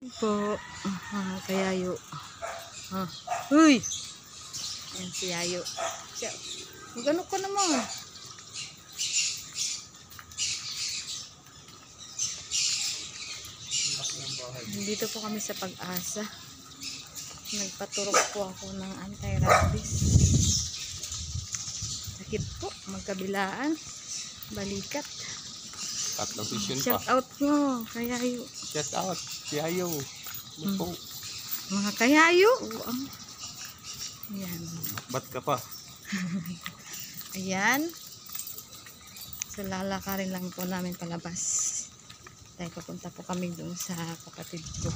Po, kayayo. Uy! Yan si Yayo. Magano ka naman? Dito po kami sa Pag-asa. Nagpaturok po ako ng anti-rabies. Sakit po, magkabilaan. Balikat. Tatlong session pa. Shout out mo, kayayo. Shout out, si Ayaw. Mga kayayo. Ayan. Ba't ka pa? Ayan. So lalakarin lang po namin palabas. Dahil papunta po kami doon sa kapatid ko.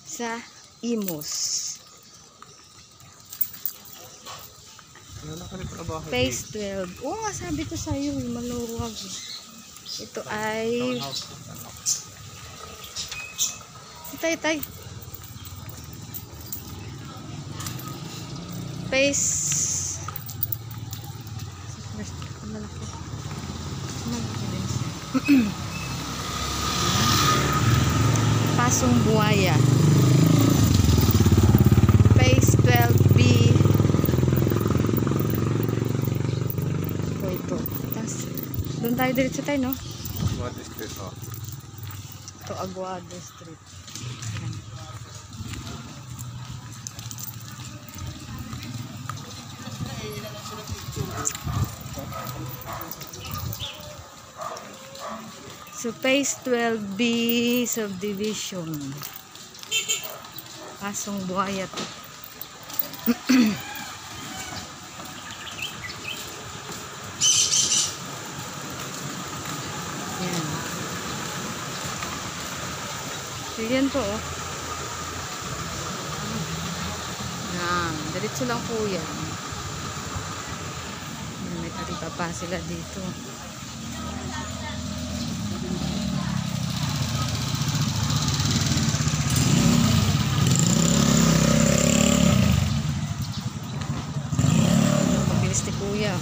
Sa Imus. Phase 12. Oo nga, sabi ko sa'yo, maluwag. Ito ay... Si Tay. Phase... Pasong Buaya. Phase 12B. Ito. Tapos, doon tayo diretso tayo, no? Aguado Street, oh. Ito, Aguado Street. Ayan. So, Phase 12B subdivision. Pasong Buaya to. Yan. So, yan po, oh. Yan. Diretso lang po yan. May taripa pa sila dito. Mabilis ni Kuya.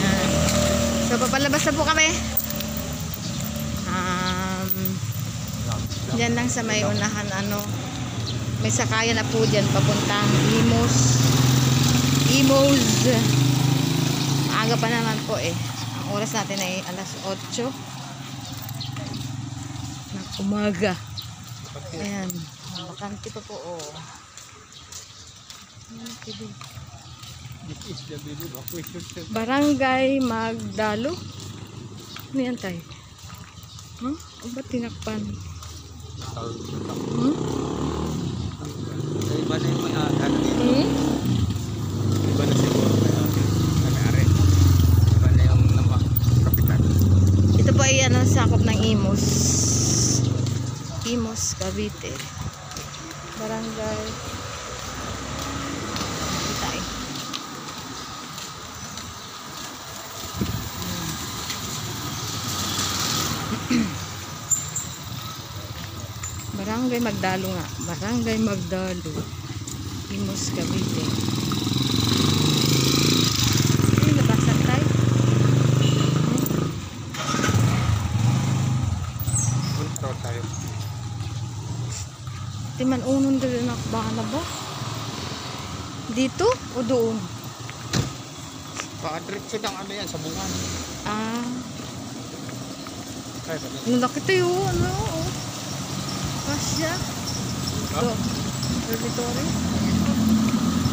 Yan. So, papalabas na po kami. Diyan lang sa may unahan, may sakayan na po dyan papuntang Imus. Maaga pa naman po eh. Ang oras natin ay alas 8 ng umaga. Ayan, bakante pa po, oh. Barangay Magdalo. Ano yan tayo? Huh? O ba't tinakpan? Iba na yung iba na siguro nangyari. Iba na yung kapitan. Ito po ay sakop ng Imus, Cavite. Barangay Itay. Barangay Magdalo nga. Barangay Magdalo. Imus, Cavite. Sige, labasan tayo. Punto tayo. Timan unon dito na baka ba? Dito o doon? Pakadiretso ng yan, sa bungan. Nalaki tayo, Kasya. Dormitory.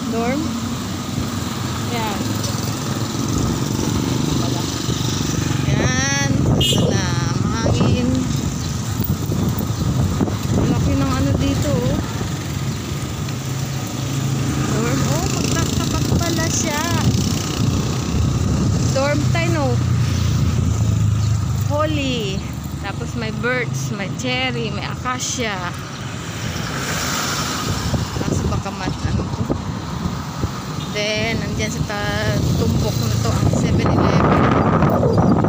Dorm. Yan. Yan. Sana mahangin. Malaki ng dito, Dorm. Oh, magkakapat pala siya. Dorm tayo, no? Holy. Tapos may birds, may cherry, may acacia. Tapos baka to. Then, nandyan sa tumbok na to ang 7-Eleven.